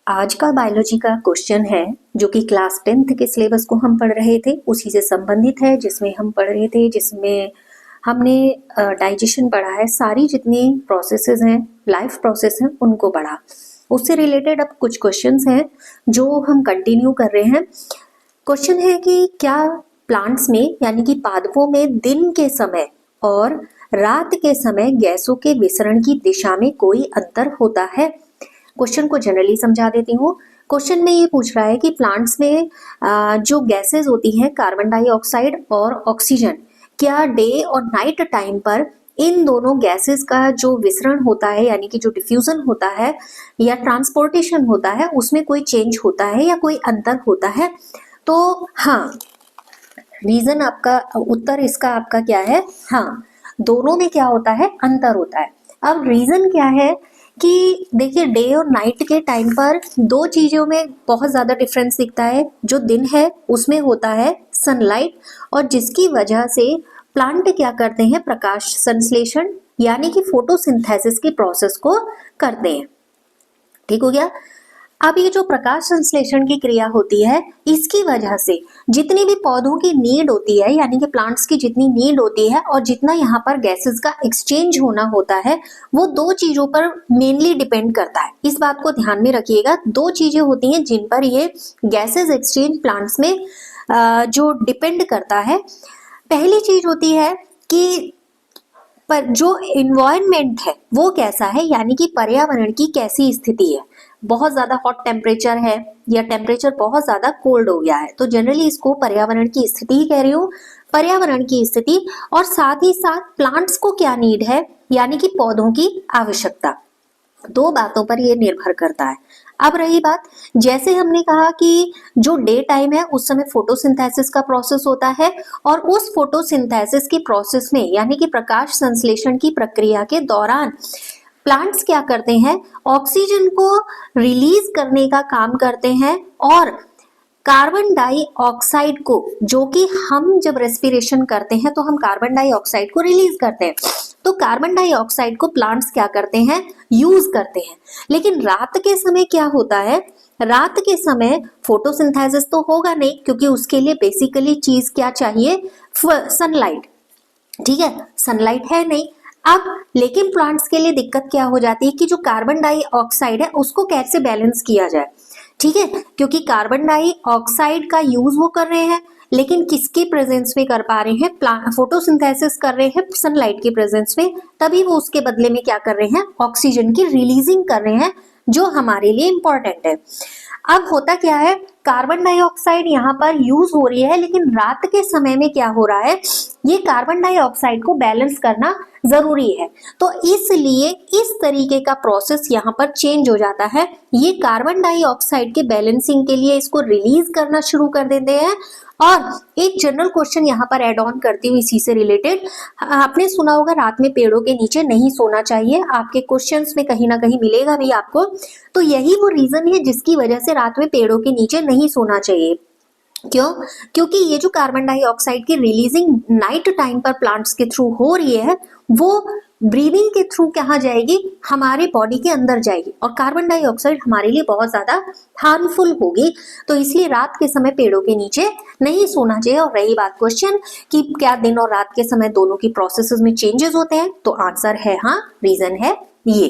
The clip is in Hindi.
आज का बायोलॉजी का क्वेश्चन है जो कि क्लास 10th के सिलेबस को हम पढ़ रहे थे, उसी से संबंधित है, जिसमें हम पढ़ रहे थे, जिसमें हमने डाइजेशन पढ़ा है, सारी जितनी प्रोसेसेस हैं, लाइफ प्रोसेस हैं, उनको पढ़ा। उससे रिलेटेड अब कुछ क्वेश्चंस हैं जो हम कंटिन्यू कर रहे हैं। क्वेश्चन है कि क्या प्लांट्स में यानी कि पादपों में दिन के समय और रात के समय गैसों के विसरण की दिशा में कोई अंतर होता है। क्वेश्चन को जनरली समझा देती हूँ। क्वेश्चन में ये पूछ रहा है कि प्लांट्स में जो गैसेस होती हैं कार्बन डाइऑक्साइड और ऑक्सीजन, क्या डे और नाइट टाइम पर इन दोनों गैसेस का जो विसरण होता है यानी कि जो डिफ्यूजन होता है या ट्रांसपोर्टेशन होता है उसमें कोई चेंज होता है या कोई अंतर होता है। तो हाँ, रीजन आपका उत्तर इसका आपका क्या है? हाँ, दोनों में क्या होता है? अंतर होता है। अब रीजन क्या है कि देखिए डे और नाइट के टाइम पर दो चीजों में बहुत ज्यादा डिफरेंस दिखता है। जो दिन है उसमें होता है सनलाइट, और जिसकी वजह से प्लांट क्या करते हैं? प्रकाश संश्लेषण यानी कि फोटोसिंथेसिस की प्रोसेस को करते हैं। ठीक हो गया। अब ये जो प्रकाश संश्लेषण की क्रिया होती है, इसकी वजह से जितनी भी पौधों की नीड होती है यानी कि प्लांट्स की जितनी नीड होती है और जितना यहाँ पर गैसेस का एक्सचेंज होना होता है, वो दो चीजों पर मेनली डिपेंड करता है। इस बात को ध्यान में रखिएगा। दो चीजें होती हैं जिन पर ये गैसेस एक्सचेंज प्लांट्स में जो डिपेंड करता है। पहली चीज होती है कि पर जो इन्वायरमेंट है वो कैसा है, यानी कि पर्यावरण की कैसी स्थिति है। बहुत ज्यादा हॉट टेम्परेचर है या टेम्परेचर बहुत ज्यादा कोल्ड हो गया है, तो जनरली इसको पर्यावरण की स्थिति ही कह रही हूँ। पर्यावरण की स्थिति और साथ ही साथ प्लांट्स को क्या नीड है यानी कि पौधों की आवश्यकता, दो बातों पर यह निर्भर करता है। अब रही बात, जैसे हमने कहा कि जो डे टाइम है उस समय फोटोसिंथेसिस का प्रोसेस होता है, और उस फोटोसिंथेसिस की प्रोसेस में यानी कि प्रकाश संश्लेषण की प्रक्रिया के दौरान प्लांट्स क्या करते हैं? ऑक्सीजन को रिलीज करने का काम करते हैं और कार्बन डाइऑक्साइड को, जो कि हम जब रेस्पिरेशन करते हैं तो हम कार्बन डाइऑक्साइड को रिलीज करते हैं, तो कार्बन डाइऑक्साइड को प्लांट्स क्या करते हैं? यूज करते हैं। लेकिन रात के समय क्या होता है? रात के समय फोटोसिंथेसिस तो होगा नहीं, क्योंकि उसके लिए बेसिकली चीज क्या चाहिए? सनलाइट। ठीक है, सनलाइट है नहीं। अब लेकिन प्लांट्स के लिए दिक्कत क्या हो जाती है कि जो कार्बन डाइऑक्साइड है उसको कैसे बैलेंस किया जाए। ठीक है, क्योंकि कार्बन डाइऑक्साइड का यूज वो कर रहे हैं, लेकिन किसके प्रेजेंस में कर पा रहे हैं? फोटोसिंथेसिस कर रहे हैं सनलाइट के प्रेजेंस में, तभी वो उसके बदले में क्या कर रहे हैं? ऑक्सीजन की रिलीजिंग कर रहे हैं, जो हमारे लिए इंपॉर्टेंट है। अब होता क्या है, कार्बन डाइऑक्साइड यहाँ पर यूज हो रही है, लेकिन रात के समय में क्या हो रहा है? ये कार्बन डाइऑक्साइड को बैलेंस करना जरूरी है, तो इसलिए इस तरीके का प्रोसेस यहाँ पर चेंज हो जाता है। ये कार्बन डाइऑक्साइड के बैलेंसिंग के लिए इसको रिलीज करना शुरू कर देते हैं। और एक जनरल क्वेश्चन यहाँ पर एड ऑन करती हूँ इसी से रिलेटेड, आपने सुना होगा रात में पेड़ों के नीचे नहीं सोना चाहिए, आपके क्वेश्चंस में कहीं ना कहीं मिलेगा भी आपको। तो यही वो रीजन है जिसकी वजह से रात में पेड़ों के नीचे नहीं सोना चाहिए। क्यों? क्योंकि ये जो कार्बन डाइऑक्साइड की रिलीजिंग नाइट टाइम पर प्लांट्स के थ्रू हो रही है, वो ब्रीदिंग के थ्रू कहाँ जाएगी? हमारे बॉडी के अंदर जाएगी, और कार्बन डाइऑक्साइड हमारे लिए बहुत ज्यादा हार्मफुल होगी। तो इसलिए रात के समय पेड़ों के नीचे नहीं सोना चाहिए। और रही बात क्वेश्चन कि क्या दिन और रात के समय दोनों की प्रोसेसेस में चेंजेस होते हैं, तो आंसर है हाँ, रीजन है ये।